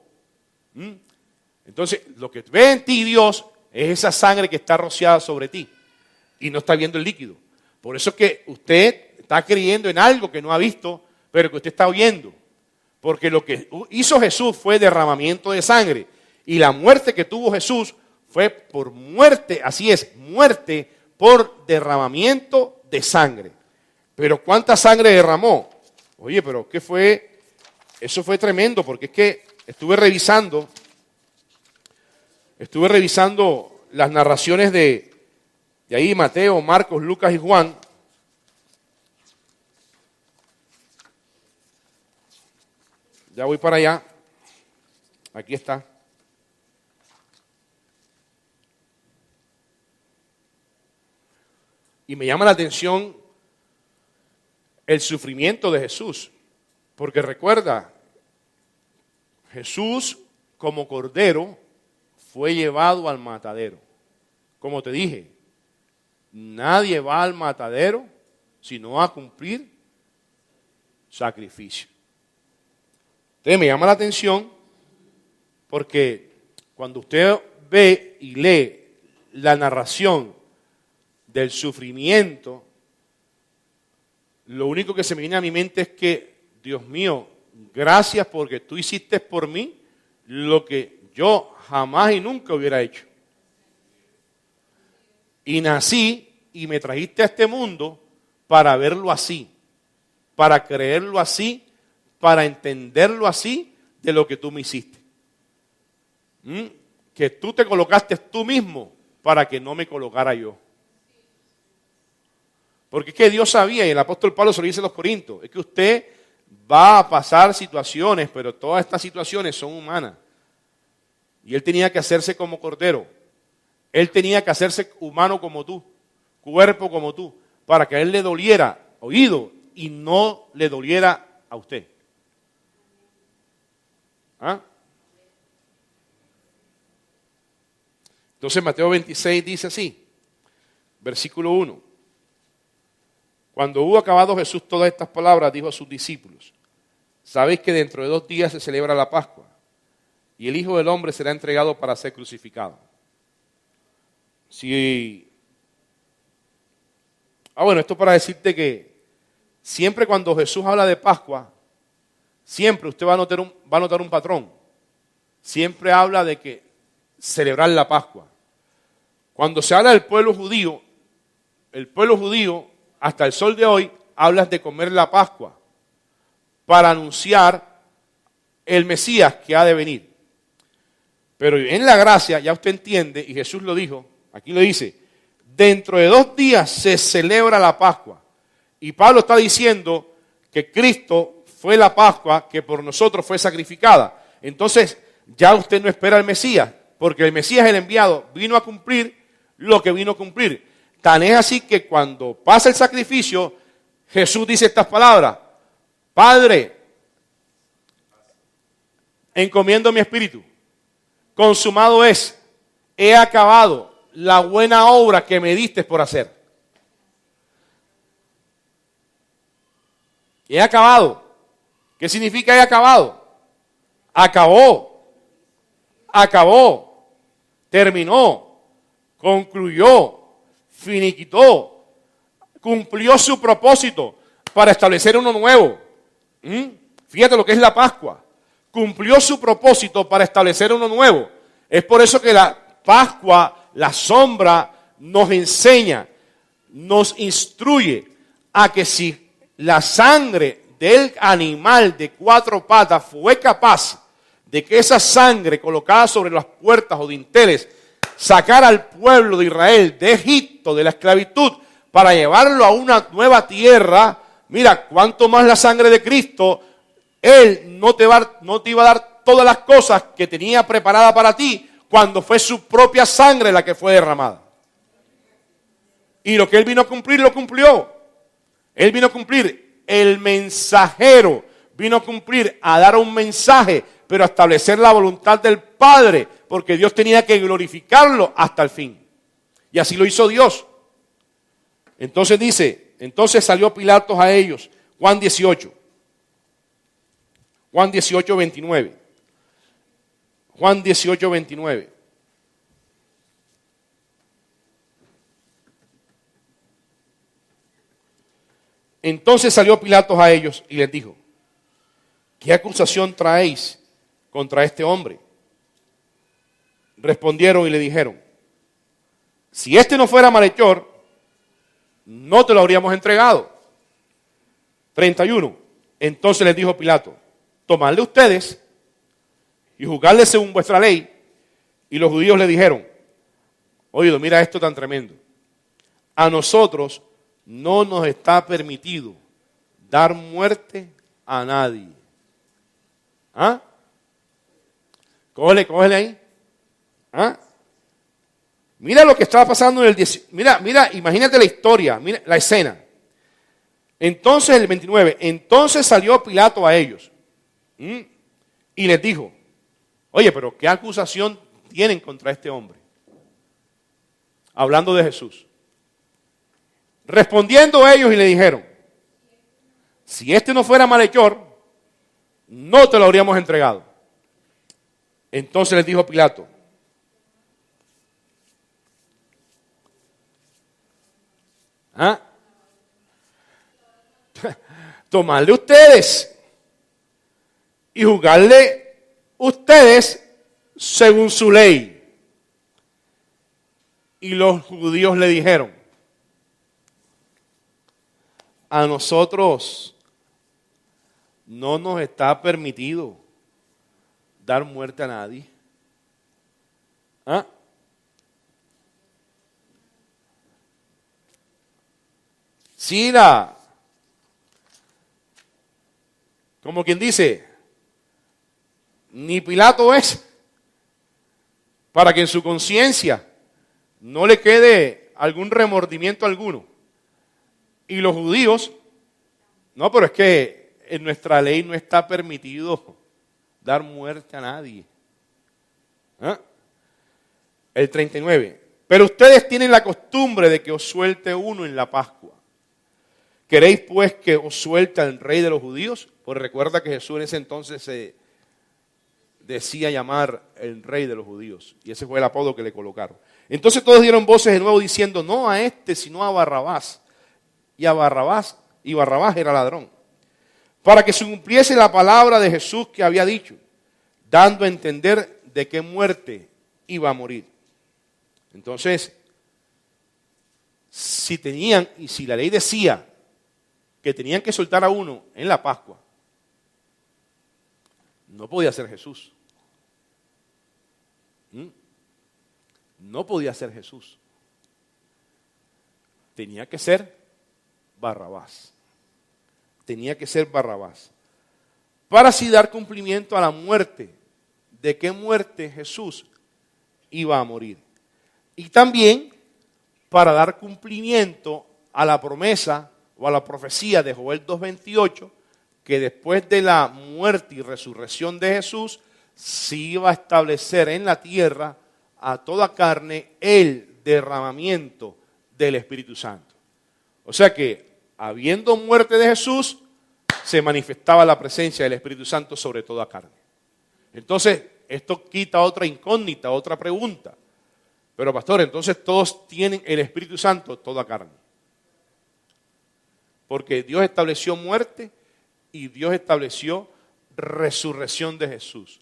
Entonces, lo que ve en ti Dios es esa sangre que está rociada sobre ti. Y no está viendo el líquido. Por eso es que usted está creyendo en algo que no ha visto, pero que usted está oyendo. Porque lo que hizo Jesús fue derramamiento de sangre. Y la muerte que tuvo Jesús fue por muerte, así es, muerte por derramamiento de sangre. Pero ¿cuánta sangre derramó? Oye, pero ¿qué fue? Eso fue tremendo, porque es que estuve revisando las narraciones de ahí, Mateo, Marcos, Lucas y Juan. Ya voy para allá. Aquí está. Y me llama la atención el sufrimiento de Jesús. Porque recuerda, Jesús como cordero fue llevado al matadero. Como te dije, nadie va al matadero sino a cumplir sacrificio. Entonces me llama la atención porque cuando usted ve y lee la narración del sufrimiento, lo único que se me viene a mi mente es que, Dios mío, gracias porque tú hiciste por mí lo que yo jamás y nunca hubiera hecho. Y nací y me trajiste a este mundo para verlo así, para creerlo así, para entenderlo así de lo que tú me hiciste. Que tú te colocaste tú mismo para que no me colocara yo. Porque es que Dios sabía, y el apóstol Pablo se lo dice a los Corintios, es que usted va a pasar situaciones, pero todas estas situaciones son humanas. Y Él tenía que hacerse como cordero. Él tenía que hacerse humano como tú, cuerpo como tú, para que a Él le doliera, oído, y no le doliera a usted. ¿Ah? Entonces Mateo 26 dice así, versículo 1. Cuando hubo acabado Jesús todas estas palabras, dijo a sus discípulos, sabéis que dentro de 2 días se celebra la Pascua, y el Hijo del Hombre será entregado para ser crucificado. Bueno, esto para decirte que siempre cuando Jesús habla de Pascua, siempre usted va a notar un patrón. Siempre habla de que celebrar la Pascua. Cuando se habla del pueblo judío, el pueblo judío, hasta el sol de hoy, habla de comer la Pascua para anunciar el Mesías que ha de venir. Pero en la gracia, ya usted entiende, y Jesús lo dijo, aquí lo dice, dentro de 2 días se celebra la Pascua. Y Pablo está diciendo que Cristo fue la Pascua que por nosotros fue sacrificada. Entonces, ya usted no espera al Mesías, porque el Mesías, el enviado, vino a cumplir lo que vino a cumplir. Tan es así que cuando pasa el sacrificio, Jesús dice estas palabras: Padre, encomiendo mi espíritu, consumado es, he acabado la buena obra que me diste por hacer. He acabado. ¿Qué significa he acabado? Acabó, terminó, concluyó, finiquitó, cumplió su propósito para establecer uno nuevo. Fíjate lo que es la Pascua. Cumplió su propósito para establecer uno nuevo. Es por eso que la Pascua, la sombra, nos enseña, nos instruye a que si la sangre del animal de 4 patas fue capaz de que esa sangre colocada sobre las puertas o dinteles sacara al pueblo de Israel de Egipto, de la esclavitud, para llevarlo a una nueva tierra, mira, cuánto más la sangre de Cristo, Él no te iba a dar todas las cosas que tenía preparada para ti cuando fue su propia sangre la que fue derramada. Y lo que Él vino a cumplir, lo cumplió. Él vino a cumplir. El mensajero vino a cumplir, a dar un mensaje, pero a establecer la voluntad del Padre, porque Dios tenía que glorificarlo hasta el fin. Y así lo hizo Dios. Entonces dice, entonces salió Pilatos a ellos, Juan 18, 29. Juan 18, 29. Entonces salió Pilatos a ellos y les dijo: ¿qué acusación traéis contra este hombre? Respondieron y le dijeron: si este no fuera malhechor, no te lo habríamos entregado. 31. Entonces les dijo Pilato: tomadle ustedes y juzgadle según vuestra ley. Y los judíos le dijeron: oído, mira esto tan tremendo. A nosotros no nos está permitido dar muerte a nadie. ¿Ah? Cógele ahí. ¿Ah? Mira lo que estaba pasando en el 10. Mira, imagínate la historia, mira la escena. Entonces, el 29, entonces salió Pilato a ellos y les dijo: oye, pero ¿qué acusación tienen contra este hombre? Hablando de Jesús. Respondiendo ellos y le dijeron: si este no fuera malhechor, no te lo habríamos entregado. Entonces les dijo Pilato: ¿ah? Tomadle ustedes y juzgarle ustedes según su ley. Y los judíos le dijeron: a nosotros no nos está permitido dar muerte a nadie. ¿Ah? Sí, como quien dice, ni Pilato es, para que en su conciencia no le quede algún remordimiento alguno. Y los judíos, no, pero es que en nuestra ley no está permitido dar muerte a nadie. ¿Ah? El 39. Pero ustedes tienen la costumbre de que os suelte uno en la Pascua. ¿Queréis pues que os suelte el rey de los judíos? Pues recuerda que Jesús en ese entonces se decía llamar el rey de los judíos. Y ese fue el apodo que le colocaron. Entonces todos dieron voces de nuevo diciendo: no a este, sino a Barrabás. Y Barrabás era ladrón. Para que se cumpliese la palabra de Jesús que había dicho, dando a entender de qué muerte iba a morir. Entonces, si la ley decía que tenían que soltar a uno en la Pascua, no podía ser Jesús. No podía ser Jesús. Tenía que ser Barrabás. Tenía que ser Barrabás. Para así dar cumplimiento a la muerte. ¿De qué muerte Jesús iba a morir? Y también para dar cumplimiento a la promesa o a la profecía de Joel 2:28, que después de la muerte y resurrección de Jesús, se iba a establecer en la tierra a toda carne el derramamiento del Espíritu Santo. O sea que, habiendo muerte de Jesús, se manifestaba la presencia del Espíritu Santo sobre toda carne. Entonces, esto quita otra incógnita, otra pregunta. Pero pastor, entonces todos tienen el Espíritu Santo, toda carne. Porque Dios estableció muerte y Dios estableció resurrección de Jesús.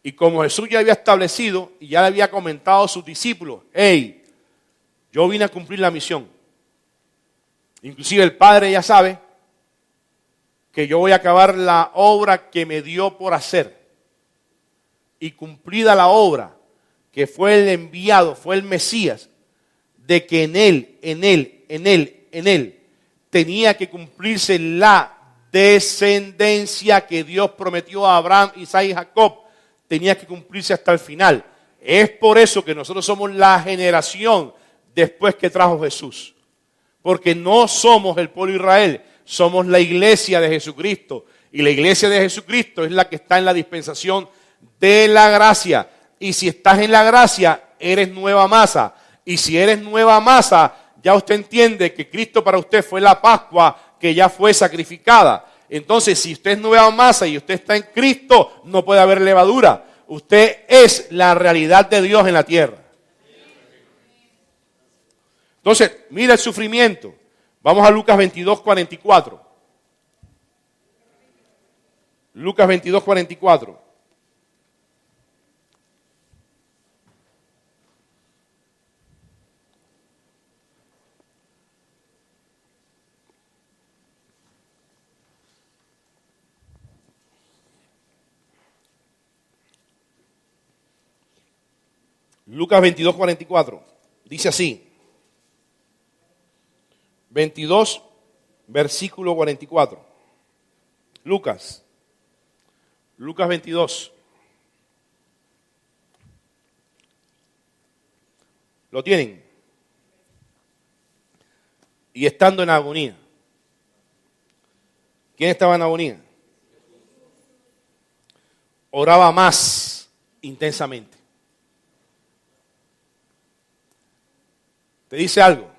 Y como Jesús ya había establecido y ya le había comentado a sus discípulos, hey, yo vine a cumplir la misión. Inclusive el Padre ya sabe que yo voy a acabar la obra que me dio por hacer. Y cumplida la obra, que fue el enviado, fue el Mesías, de que en él tenía que cumplirse la descendencia que Dios prometió a Abraham, Isaac y Jacob, tenía que cumplirse hasta el final. Es por eso que nosotros somos la generación después que trajo Jesús. Porque no somos el pueblo de Israel, somos la iglesia de Jesucristo. Y la iglesia de Jesucristo es la que está en la dispensación de la gracia. Y si estás en la gracia, eres nueva masa. Y si eres nueva masa, ya usted entiende que Cristo para usted fue la Pascua que ya fue sacrificada. Entonces, si usted es nueva masa y usted está en Cristo, no puede haber levadura. Usted es la realidad de Dios en la tierra. Entonces, mira el sufrimiento. Vamos a Lucas 22:44. Lucas 22:44. Lucas 22:44. Dice así. 22, versículo 44. Lucas 22. ¿Lo tienen? Y estando en agonía. ¿Quién estaba en agonía? Oraba más intensamente. ¿Te dice algo?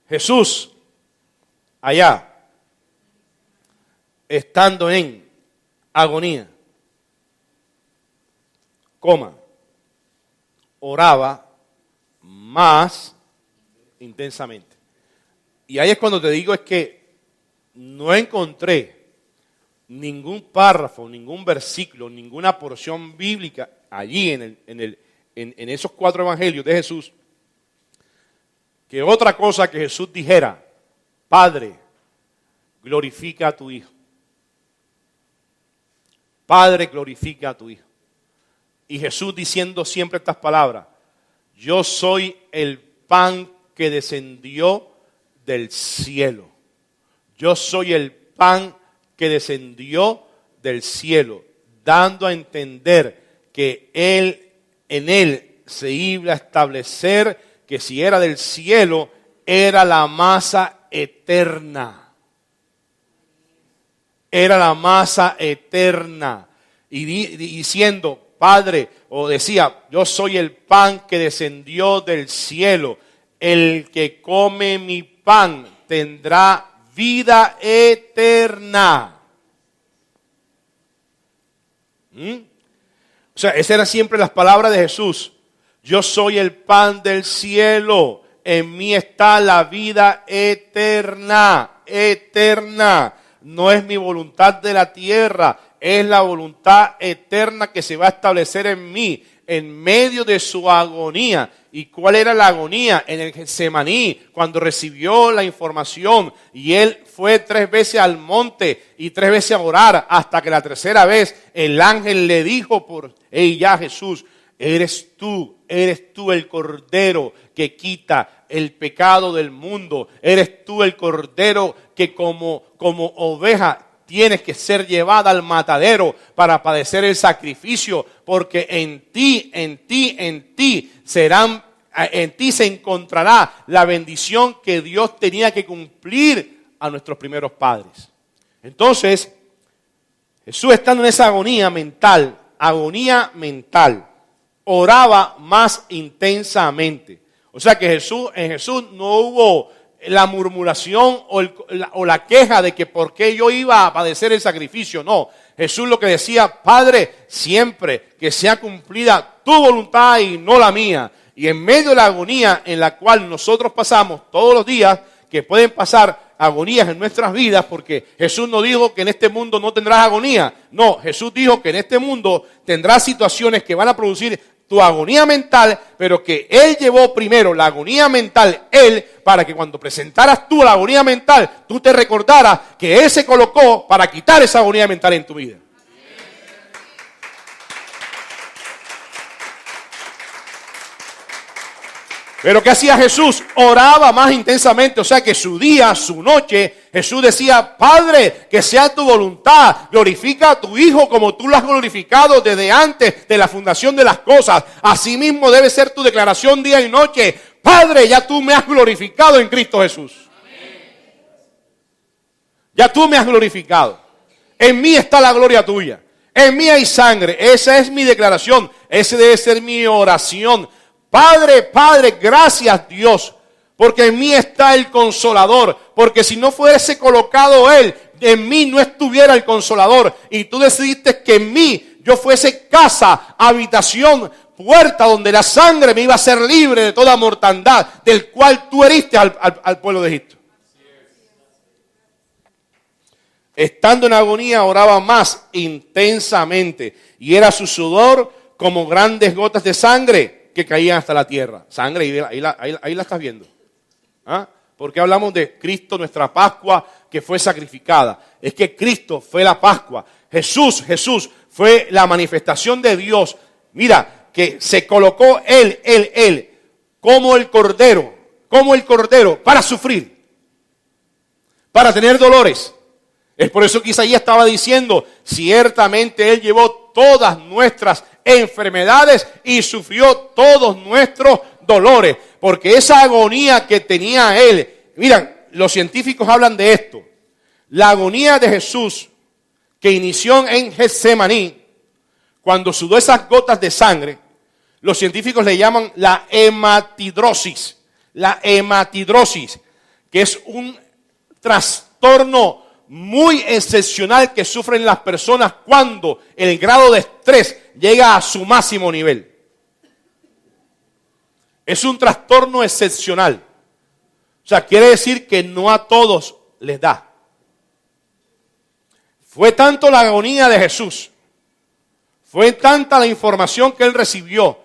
Jesús, allá, estando en agonía, oraba más intensamente. Y ahí es cuando te digo es que no encontré ningún párrafo, ningún versículo, ninguna porción bíblica allí en esos 4 evangelios de Jesús, que otra cosa que Jesús dijera, Padre, glorifica a tu Hijo. Padre, glorifica a tu Hijo. Y Jesús diciendo siempre estas palabras, yo soy el pan que descendió del cielo. Yo soy el pan que descendió del cielo, dando a entender que en él se iba a establecer que si era del cielo, era la masa eterna. Era la masa eterna. Y diciendo, Padre, o decía, yo soy el pan que descendió del cielo. El que come mi pan tendrá vida eterna. O sea, esas eran siempre las palabras de Jesús. Yo soy el pan del cielo, en mí está la vida eterna, eterna. No es mi voluntad de la tierra, es la voluntad eterna que se va a establecer en mí, en medio de su agonía. ¿Y cuál era la agonía? En el Getsemaní, cuando recibió la información y él fue 3 veces al monte y 3 veces a orar, hasta que la tercera vez el ángel le dijo ya Jesús, eres tú el Cordero que quita el pecado del mundo. Eres tú el cordero que como oveja tienes que ser llevada al matadero para padecer el sacrificio, porque en ti se encontrará la bendición que Dios tenía que cumplir a nuestros primeros padres. Entonces, Jesús, estando en esa agonía mental, oraba más intensamente. O sea que en Jesús no hubo la murmuración o la queja de que por qué yo iba a padecer el sacrificio. No, Jesús lo que decía: Padre, siempre que sea cumplida tu voluntad y no la mía. Y en medio de la agonía en la cual nosotros pasamos todos los días, que pueden pasar agonías en nuestras vidas, porque Jesús no dijo que en este mundo no tendrás agonía. No, Jesús dijo que en este mundo tendrás situaciones que van a producir tu agonía mental, pero que Él llevó primero la agonía mental, Él, para que cuando presentaras tú la agonía mental, tú te recordaras que Él se colocó para quitar esa agonía mental en tu vida. Pero ¿qué hacía Jesús? Oraba más intensamente, o sea que su día, su noche, Jesús decía: Padre, que sea tu voluntad, glorifica a tu Hijo como tú lo has glorificado desde antes de la fundación de las cosas. Asimismo debe ser tu declaración día y noche: Padre, ya tú me has glorificado en Cristo Jesús. Ya tú me has glorificado. En mí está la gloria tuya. En mí hay sangre. Esa es mi declaración. Esa debe ser mi oración. Padre, gracias Dios, porque en mí está el Consolador, porque si no fuese colocado Él, en mí no estuviera el Consolador, y tú decidiste que en mí yo fuese casa, habitación, puerta donde la sangre me iba a hacer libre de toda mortandad, del cual tú heriste al pueblo de Egipto. Estando en agonía oraba más intensamente, y era su sudor como grandes gotas de sangre que caían hasta la tierra. Sangre, ahí la estás viendo. ¿Ah? Porque hablamos de Cristo, nuestra Pascua, que fue sacrificada. Es que Cristo fue la Pascua. Jesús fue la manifestación de Dios. Mira, que se colocó Él, como el Cordero, para sufrir, para tener dolores. Es por eso que Isaías estaba diciendo: ciertamente Él llevó todas nuestras enfermedades y sufrió todos nuestros dolores, porque esa agonía que tenía Él, miren, los científicos hablan de esto, la agonía de Jesús que inició en Getsemaní, cuando sudó esas gotas de sangre, los científicos le llaman la hematidrosis, que es un trastorno muy excepcional que sufren las personas cuando el grado de estrés llega a su máximo nivel. Es un trastorno excepcional. O sea, quiere decir que no a todos les da. Fue tanto la agonía de Jesús, fue tanta la información que Él recibió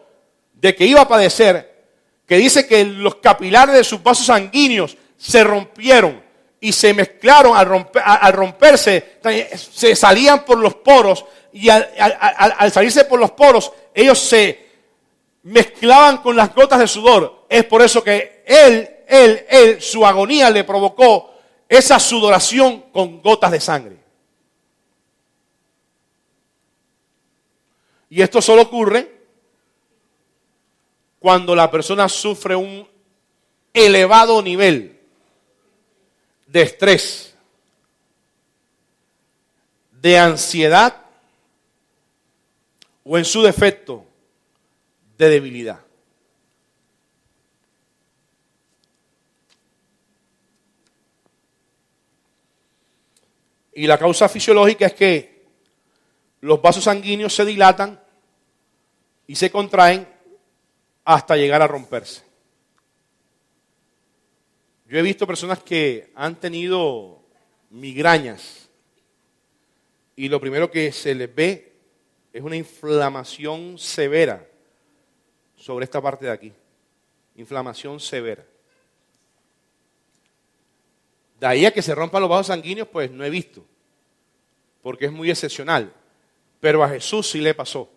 de que iba a padecer, que dice que los capilares de sus vasos sanguíneos se rompieron y se mezclaron. Al romperse, se salían por los poros, y al salirse por los poros, ellos se mezclaban con las gotas de sudor. Es por eso que él, su agonía le provocó esa sudoración con gotas de sangre. Y esto solo ocurre cuando la persona sufre un elevado nivel de estrés, de ansiedad o en su defecto de debilidad. Y la causa fisiológica es que los vasos sanguíneos se dilatan y se contraen hasta llegar a romperse. Yo he visto personas que han tenido migrañas y lo primero que se les ve es una inflamación severa sobre esta parte de aquí. Inflamación severa. De ahí a que se rompan los vasos sanguíneos, pues no he visto, porque es muy excepcional. Pero a Jesús sí le pasó.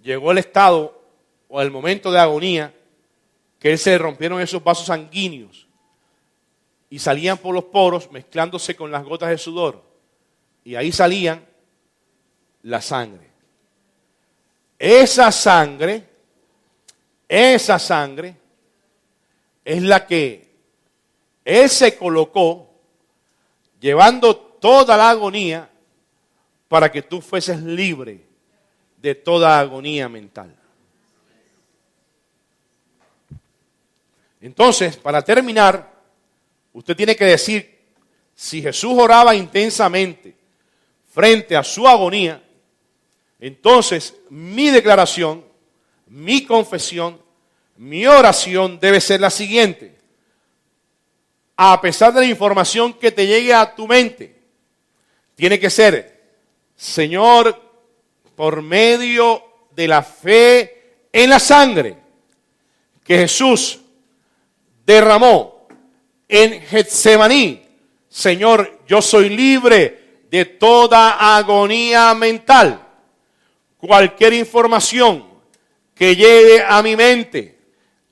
Llegó el estado o el momento de agonía que él se le rompieron esos vasos sanguíneos y salían por los poros mezclándose con las gotas de sudor. Y ahí salían la sangre. Esa sangre es la que él se colocó llevando toda la agonía para que tú fueses libre de toda agonía mental. Entonces, para terminar, usted tiene que decir, si Jesús oraba intensamente frente a su agonía, entonces mi declaración, mi confesión, mi oración debe ser la siguiente. A pesar de la información que te llegue a tu mente, tiene que ser, Señor, por medio de la fe en la sangre que Jesús derramó en Getsemaní, Señor, yo soy libre de toda agonía mental. Cualquier información que llegue a mi mente,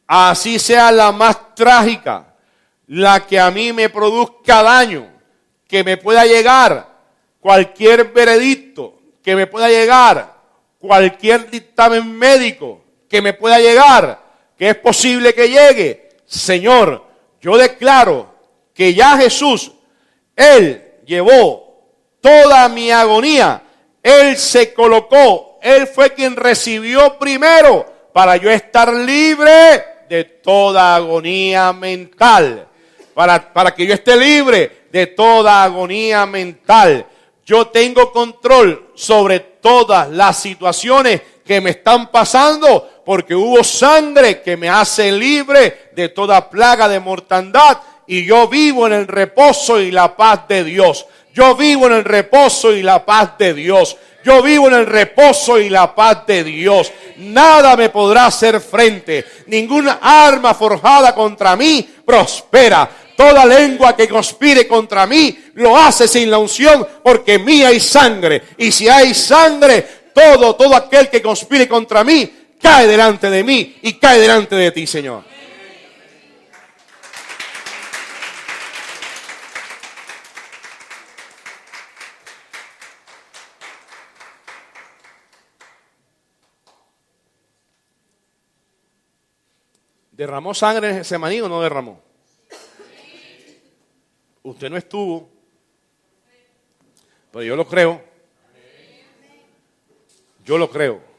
así sea la más trágica, la que a mí me produzca daño, que me pueda llegar, cualquier veredicto que me pueda llegar, cualquier dictamen médico que me pueda llegar, que es posible que llegue, Señor, yo declaro que ya Jesús, Él llevó toda mi agonía, Él se colocó, Él fue quien recibió primero para yo estar libre de toda agonía mental. Para que yo esté libre de toda agonía mental. Yo tengo control sobre todas las situaciones que me están pasando porque hubo sangre que me hace libre de toda plaga de mortandad y yo vivo en el reposo y la paz de Dios. Yo vivo en el reposo y la paz de Dios. Yo vivo en el reposo y la paz de Dios. Nada me podrá hacer frente. Ninguna arma forjada contra mí prospera. Toda lengua que conspire contra mí lo hace sin la unción, porque en mí hay sangre. Y si hay sangre, todo aquel que conspire contra mí cae delante de mí y cae delante de ti, Señor. ¿Derramó sangre en Getsemaní o no derramó? Usted no estuvo, pero yo lo creo. Yo lo creo.